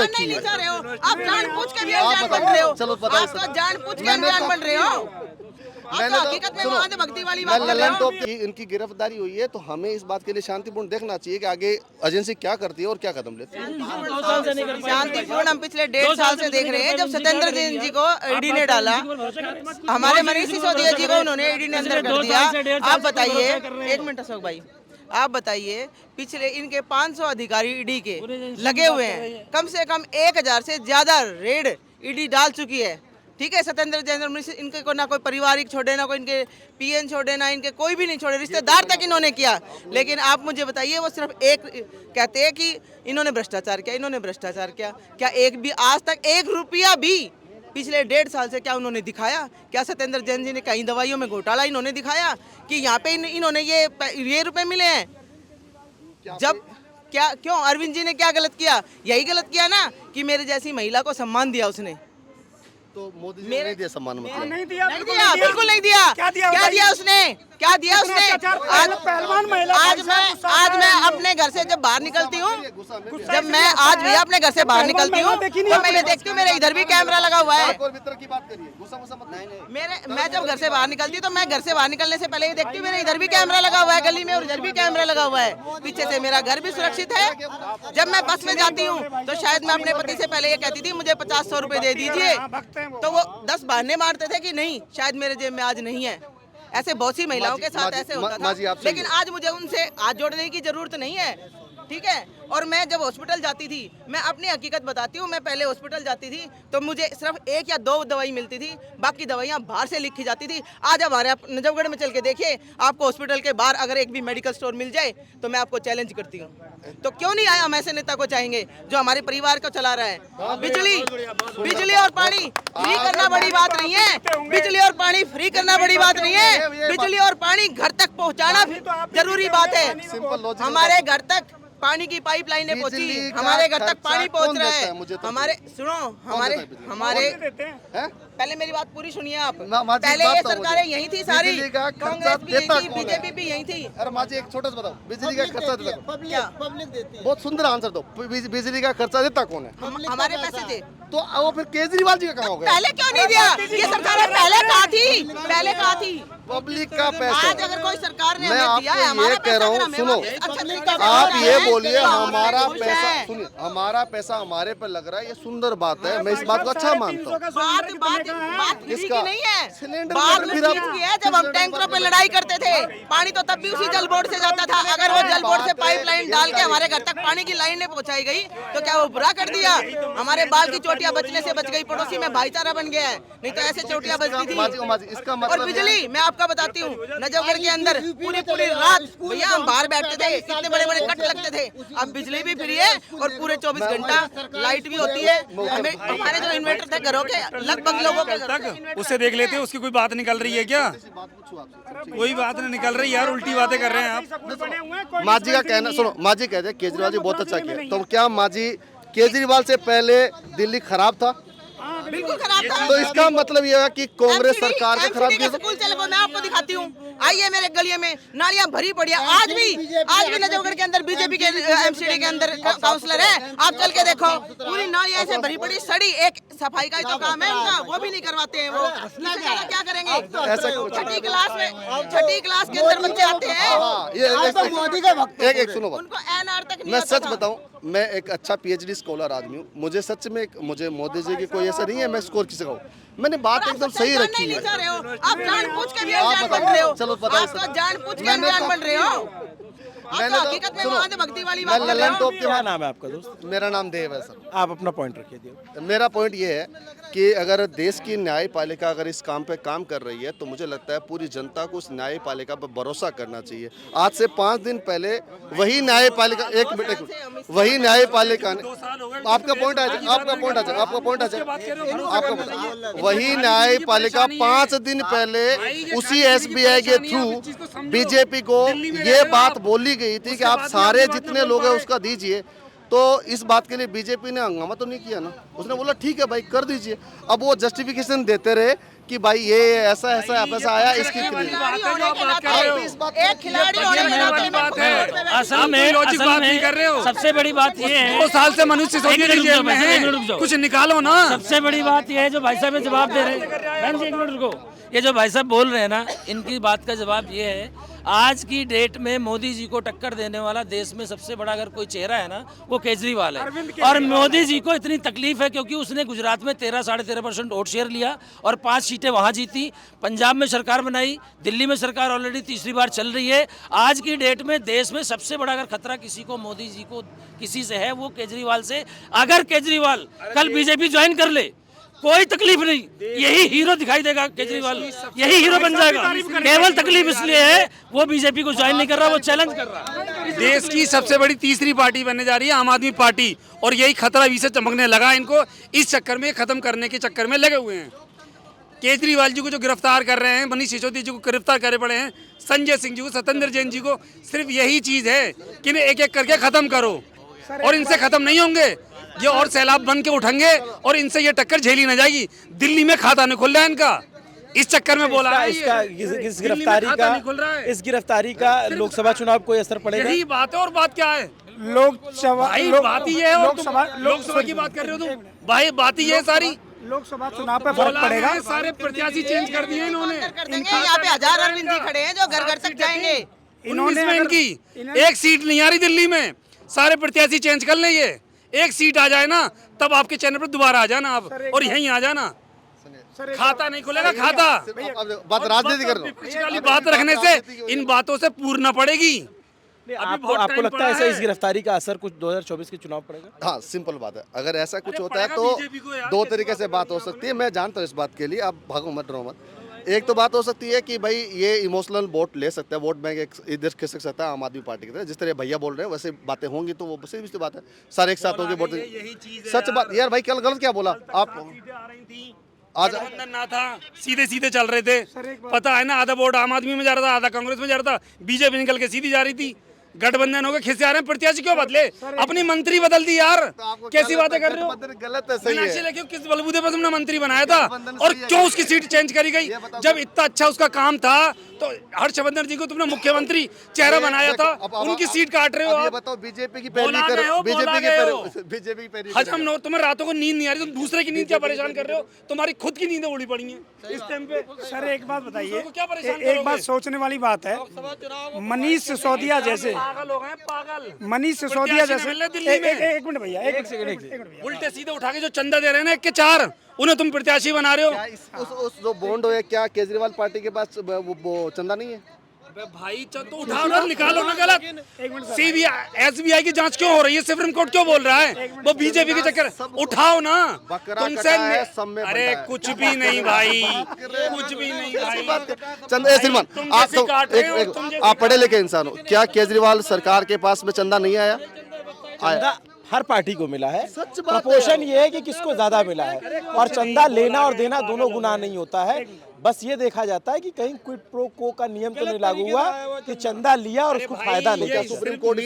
रखी है। आप जानबूझ के भी अनजान बन रहे हो। चलो बताइए, आप तो जानबूझ के अनजान बन रहे हो। मैंने तो हकीकत में सुनो, वहाँ भक्ति वाली बात कर रहे ललन हो। तो इनकी गिरफ्तारी हुई है, तो हमें इस बात के लिए शांतिपूर्ण देखना चाहिए कि आगे एजेंसी क्या करती है और क्या कदम लेती है। शांतिपूर्ण हम पिछले 1.5 साल से देख रहे हैं। जब सत्येंद्र जैन जी को ईडी ने डाला, हमारे मनीष सिसोदिया जी को उन्होंने ईडी ने अंदर कर दिया। आप बताइए, एक मिनट अशोक भाई, आप बताइए, पिछले इनके 500 अधिकारी ईडी के लगे हुए हैं। कम से कम 1000 से ज्यादा रेड ईडी डाल चुकी है। ठीक है, सत्येंद्र जैन इनके को ना कोई पारिवारिक छोड़े, ना कोई इनके पीएन छोड़े, ना इनके कोई भी नहीं छोड़े, रिश्तेदार तक इन्होंने किया। लेकिन आप मुझे बताइए, वो सिर्फ एक कहते हैं कि इन्होंने भ्रष्टाचार किया, इन्होंने भ्रष्टाचार किया। क्या एक भी आज तक 1 रुपया भी पिछले 1.5 साल से क्या उन्होंने दिखाया? क्या सत्येंद्र जैन जी ने कहीं दवाइयों में घोटाला इन्होंने दिखाया कि यहाँ पे इन्होंने ये रुपए मिले हैं? जब क्या क्यों अरविंद जी ने क्या गलत किया? यही गलत किया ना कि मेरे जैसी महिला को सम्मान दिया उसने। तो मोदी जी ने नहीं दिया सम्मान, मतलब नहीं दिया, बिल्कुल नहीं दिया। क्या दिया उसने? क्या दिया उसने? पहलवान महिला आज मैं अपने घर से जब बाहर निकलती हूँ, जब मैं आज भी अपने घर से बाहर निकलती हूँ, तो मैं ये देखती हूँ मेरे इधर भी कैमरा लगा हुआ है। की बात करिए, गुस्सा मत। मैं जब घर से बाहर निकलती हूँ, तो मैं घर से बाहर निकलने से पहले ये देखती हूँ मेरे इधर भी कैमरा लगा हुआ है गली में, और इधर भी कैमरा लगा हुआ है। पीछे से मेरा घर भी सुरक्षित है। जब मैं बस में जाती हूँ, तो शायद मैं अपने पति से पहले ये कहती थी मुझे 50-100 रुपए दे दीजिए, तो वो 10 बहाने मारते थे कि नहीं, शायद मेरे जेब में आज नहीं है। ऐसे बहुत सी महिलाओं के साथ ऐसे होता था। लेकिन आज मुझे उनसे हाथ जोड़ने की जरूरत नहीं है। ठीक है, और मैं जब हॉस्पिटल जाती थी, मैं अपनी हकीकत बताती हूँ, मैं पहले हॉस्पिटल जाती थी तो मुझे सिर्फ 1 या 2 दवाई मिलती थी, बाकी दवाइयाँ बाहर से लिखी जाती थी। आज हमारे नजफगढ़ में चल के देखिए, आपको हॉस्पिटल के बाहर अगर एक भी मेडिकल स्टोर मिल जाए तो मैं आपको चैलेंज करती हूँ। तो क्यों नहीं आया? हम ऐसे नेता को चाहेंगे जो हमारे परिवार को चला रहा है। बिजली और पानी फ्री करना बड़ी बात नहीं है। बिजली और पानी फ्री करना बड़ी बात नहीं है। बिजली और पानी घर तक पहुँचाना जरूरी बात है। हमारे घर तक पानी की पाइपलाइनें पहुंची, हमारे घर तक पानी पहुंच रहा है। हमारे सुनो, हमारे पहले मेरी बात पूरी सुनिए आप। पहले ये सरकारें यही थी सारी, कांग्रेस भी यही थी, बीजेपी भी यही थी। अरे माँ जी एक छोटा सा बताओ, बिजली का खर्चा देता पब्लिक देती है। बहुत सुंदर आंसर दो, बिजली का खर्चा देता कौन है? हमारे पैसे थे। तो वो फिर केजरीवाल जी का कहाँ हो गया? पहले क्यों नहीं दिया? ये सरकार पहले कहाँ थी? पब्लिक का पैसा। आज अगर कोई सरकार ने मैं हमें दिया है, आपको ये कह रहा हूँ, सुनो, आप ये बोलिए हमारा पैसा, सुनिए, हमारा पैसा हमारे पर लग रहा है, ये सुंदर बात है, मैं इस बात को अच्छा मानता हूँ। बात किसी किसका? की नहीं है, सिलेंडर बात पर उस फिर आप- चीज की है जब हम टैंकरों पे लड़ाई करते थे। पानी तो तब भी उसी जल बोर्ड से जाता था। अगर वो जल बोर्ड से पाइपलाइन डाल के हमारे घर तक पानी की लाइनें पहुंचाई गई तो क्या वो बुरा कर दिया? हमारे बाल की चोटियां बचने से बच गई, पड़ोसी में भाईचारा बन गया है, नहीं तो ऐसे चोटियां बचती थी। इसका और मतलब बिजली, मैं आपको बताती हूँ, नजफगढ़ के अंदर पूरी रात भैया हम बाहर बैठते थे, कितने बड़े कट लगते थे। अब बिजली भी फ्री है और पूरे 24 घंटा लाइट भी होती है। हमारे जो इन्वर्टर थे घरों के, लगभग लोगों के तक उससे देख लेते हैं, उसकी कोई बात निकल रही है क्या? कोई बात नहीं निकल रही यार, उल्टी बातें कर रहे हैं आप। माँ जी का कहना सुनो, माँ जी कहते हैं केजरीवाल जी बहुत अच्छा किया, तो क्या माँ जी केजरीवाल से पहले दिल्ली खराब था? बिल्कुल खराब था। तो इसका मतलब यह है कि कांग्रेस सरकार का खराब किया। स्कूल चले गए, मैं आपको दिखाती हूँ, आइए मेरे गलिये में नालियां भरी पड़ी है। आज भी नजफगढ़ के अंदर बीजेपी के एमसीडी के अंदर काउंसलर है, आप चल के देखो, पूरी नालियां ऐसे भरी पड़ी सड़ी। एक सफाई का ही तो काम है उनका, वो भी नहीं करवाते हैं। वो क्या करेंगे? छठी क्लास के अंदर बच्चे आते हैं, एक सुनो, उनको एनआर तक नहीं मैं आता सच था। बताऊं, मैं एक अच्छा पीएचडी स्कॉलर आदमी हूँ, मुझे सच में मुझे मोदी जी की कोई ऐसा नहीं है मैं स्कोर किसी का हूँ, मैंने बात एकदम सही रखी है। आप जानबूझ के भी अनजान बन रहे हो। चलो बताइए, आप तो जानबूझ के अनजान बन रहे हो। आप तो हकीकत में वहाँ भक्ति वाली बात कर रहे हो। क्या नाम है आपका दोस्त? मेरा नाम देव है सर। आप अपना पॉइंट रखिए। मेरा पॉइंट ये है कि अगर देश की न्यायपालिका अगर इस काम पे काम कर रही है तो मुझे लगता है पूरी जनता को उस न्यायपालिका पर भरोसा करना चाहिए। आज से 5 दिन पहले वही न्यायपालिका वही न्यायपालिका ने आपका पॉइंट आ जाए वही न्यायपालिका 5 दिन पहले उसी एसबीआई के थ्रू बीजेपी को ये बात बोली गई थी कि आप सारे जितने लोग हैं उसका दीजिए। तो इस बात के लिए बीजेपी ने हंगामा तो नहीं किया ना, उसने बोला ठीक है भाई कर दीजिए। अब वो जस्टिफिकेशन देते रहे कि भाई ये ऐसा ऐसा ऐसा आया इसकी एक खिलाड़ी होने के नाते बात है। असल में कर रहे हो। सबसे बड़ी बात ये है, 2 साल से मनुष्य जेल में है, कुछ निकालो ना। सबसे बड़ी बात ये है जो भाई साहब जवाब दे रहे हैं, बहन जी एक मिनट रुको, ये जो भाई साहब बोल रहे हैं ना, इनकी बात का जवाब ये है, आज की डेट में मोदी जी को टक्कर देने वाला देश में सबसे बड़ा अगर कोई चेहरा है ना वो केजरीवाल है। और मोदी जी को इतनी तकलीफ है क्योंकि उसने गुजरात में 13-13.5% वोट शेयर लिया और 5 सीटें वहां जीती, पंजाब में सरकार बनाई, दिल्ली में सरकार ऑलरेडी तीसरी बार चल रही है। आज की डेट में देश में सबसे बड़ा अगर खतरा किसी को मोदी जी को किसी से है वो केजरीवाल से। अगर केजरीवाल कल बीजेपी ज्वाइन कर ले कोई तकलीफ नहीं, यही हीरो दिखाई देगा केजरीवाल, यही हीरो बन जाएगा। केवल तकलीफ इसलिए है वो बीजेपी को ज्वाइन नहीं कर रहा, वो चैलेंज कर रहा है। देश की सबसे बड़ी तीसरी पार्टी बनने जा रही है आम आदमी पार्टी, और यही खतरा अभी से चमकने लगा इनको, इस चक्कर में खत्म करने के चक्कर में लगे हुए हैं। केजरीवाल जी को जो गिरफ्तार कर रहे हैं, मनीष सिसोदिया जी को गिरफ्तार करे पड़े हैं, संजय सिंह जी को, सत्येंद्र जैन जी को, सिर्फ यही चीज है कि इन्हें एक एक करके खत्म करो, और इनसे खत्म नहीं होंगे ये, और सैलाब बन के उठेंगे और इनसे ये टक्कर झेली न जाएगी। दिल्ली में खाता नहीं खुल रहा है इनका, इस चक्कर में बोला है इसका इस गिरफ्तारी का लोकसभा चुनाव कोई असर पड़ेगा? यही बात है, और बात क्या है लोकसभा भाई, बात ही ये है। और लोकसभा की बात कर रहे हो तुम भाई, बात ही ये सारी लोकसभा चुनाव पे फर्क पड़ेगा। सारे प्रत्याशी चेंज कर दिए इन्होंने। यहाँ पे 1000 अरविंद जी खड़े हैं जो घर घर तक जाएंगे। इन्होंने इनकी एक सीट नहीं आ रही दिल्ली में, सारे प्रत्याशी चेंज कर लेंगे, एक सीट आ जाए ना तब आपके चैनल पर दोबारा आ जाना आप, और यहीं आ जाना। खाता नहीं खुलेगा, खाता बात राजनीति कर रहा हूँ, वाली बात रखने से इन बातों से पूर्ण पड़ेगी। आपको लगता है ऐसा इस गिरफ्तारी का असर कुछ 2024 के चुनाव पड़ेगा? हाँ सिंपल बात है, अगर ऐसा कुछ होता है तो 2 तरीके से बात हो सकती है। मैं जानता हूँ इस बात के लिए, आप भागो मत डरो मत। एक तो बात हो सकती है कि भाई ये इमोशनल वोट ले सकता है, वोट बैंक एक इधर खिसक सकता है आम आदमी पार्टी की तरह, जिस तरह भैया बोल रहे हैं वैसे बातें होंगी, तो वो बस भी बात है, सारे एक साथ होंगे वोट। सच बात यार भाई, कल गलत क्या बोला आप? आज गठबंधन ना था, सीधे सीधे चल रहे थे, पता है ना, आधा वोट आम आदमी में जा रहा था, आधा कांग्रेस में जा रहा था, बीजेपी निकल के सीधी जा रही थी। गठबंधन हो गए, खिसे आ रहे हैं, प्रत्याशी क्यों बदले? अपनी मंत्री बदल दी यार, कैसी बातें कर रहे हो? गलत है, सही है। किस बलबूते पर तुमने मंत्री बनाया था, और क्यों उसकी सीट चेंज करी गई? जब इतना अच्छा उसका काम था तो हर्षवर्धन जी को तुमने मुख्यमंत्री चेहरा बनाया था, उनकी सीट काट रहे हो आप। बताओ बीजेपी की पैरवी करो, बीजेपी की पैरवी हजम न हो, तुम्हें रातों को नींद नहीं आ रही, तुम दूसरे की नींद क्या परेशान कर रहे हो? तुम्हारी खुद की नींदें उड़ी पड़ी हैं इस टाइम पे। सर एक बात बताइए, क्या परेशान एक बात सोचने वाली बात है, मनीष सिसोदिया जैसे पागल हो गए, पागल। मनीष सिसोदिया जैसे, दिल्ली में एक मिनट भैया, एक सेकंड, उल्टे सीधे उठा के जो चंदा दे रहे हैं ना 1 के 4, उन्हें तुम प्रत्याशी बना रहे हो। उस जो बॉन्ड है, क्या केजरीवाल पार्टी के पास वो चंदा नहीं है? भाई तो उठाओ ना, निकालो ना, गलत। सीबीआई SBI की जांच क्यों हो रही है? सुप्रीम कोर्ट क्यों बोल रहा है? वो बीजेपी के चक्कर, उठाओ ना तुमसे। अरे कुछ भी नहीं भाई, कुछ भी नहीं भाई। चंदा श्रीमान, आप पढ़े लिखे इंसान हो, क्या केजरीवाल सरकार के पास में चंदा नहीं आया? चंदा हर पार्टी को मिला है, प्रपोर्शन ये है कि किसको ज्यादा मिला है, और चंदा लेना और देना दोनों गुनाह नहीं होता है। बस ये देखा जाता है कि कहीं क्विड प्रो को का नियम तो नहीं लागू हुआ कि चंदा लिया और उसको फायदा नहीं। क्या सुप्रीम कोर्ट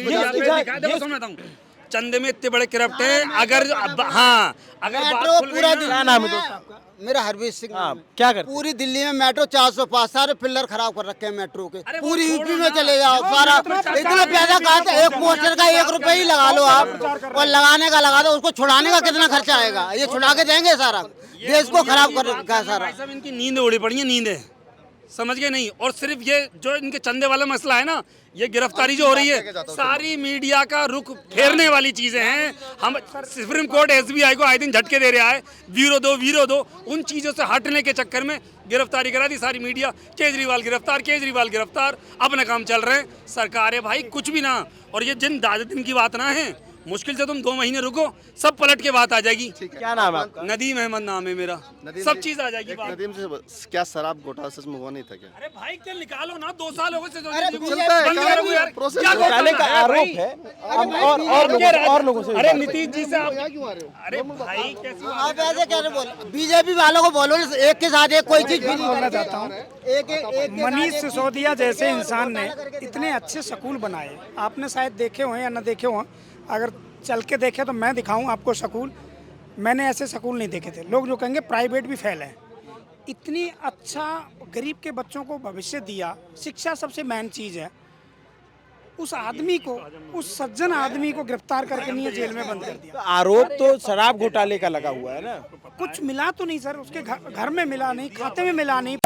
चंदे में इतने बड़े करप्ट हैं? अगर हाँ, अगर पूरा क्या नाम है दोस्त आपका? मेरा हरवीर सिंह। क्या करते? पूरी दिल्ली में मेट्रो 405 सारे पिलर खराब कर रखे हैं मेट्रो के, पूरी यूपी में चले जाओ सारा। इतना पैसा कहा था, एक पोस्टर का 1 रुपए ही लगा लो आप, और लगाने का लगा दो, उसको छुड़ाने का कितना खर्चा आएगा? ये छुड़ा के देंगे सारा, देश को खराब कर रखा है सारा। इनकी नींद उड़ी पड़ी है, नींदें समझ गए नहीं। और सिर्फ ये जो इनके चंदे वाला मसला है ना, ये गिरफ्तारी जो हो रही है, सारी मीडिया का रुख फेरने वाली चीजें हैं। हम सुप्रीम कोर्ट SBI को आए दिन झटके दे रहा है, वीरो दो, उन चीजों से हटने के चक्कर में गिरफ्तारी करा दी सारी मीडिया। केजरीवाल गिरफ्तार, अपने काम चल रहे हैं। सरकार है भाई, कुछ भी ना। और ये जिन 10 दिन की बात ना है, मुश्किल से तुम 2 महीने रुको, सब पलट के बात आ जाएगी। क्या नाम है आपका? नदीम अहमद नाम है मेरा, सब चीज आ जाएगी। नदीम से क्या शराब घोटाला सच में हुआ नहीं था क्या? अरे भाई क्या निकालो ना, 2 साल हो गए घोटाले का आरोप है, और लोगों से। अरे नीतीश जी से आप क्यों आ रहे हो? अरे भाई कैसी आप ऐसे कैसे बोल? बीजेपी वालों को बोलो ना, एक के साथ एक कोई चीज भी नहीं बोलना चाहता हूँ, मनीष सिसोदिया जैसे इंसान ने इतने अच्छे स्कूल बनाए, आपने शायद देखे हो या न देखे हो, अगर चल के देखे तो मैं दिखाऊं आपको स्कूल, मैंने ऐसे स्कूल नहीं देखे थे। लोग जो कहेंगे प्राइवेट भी फेल है, इतनी अच्छा गरीब के बच्चों को भविष्य दिया। शिक्षा सबसे मेन चीज़ है। उस आदमी को, उस सज्जन आदमी को गिरफ्तार करके नहीं जेल में बंद कर दिया। आरोप तो शराब घोटाले का लगा हुआ है ना। कुछ मिला तो नहीं सर, उसके घर में मिला नहीं, खाते में मिला नहीं।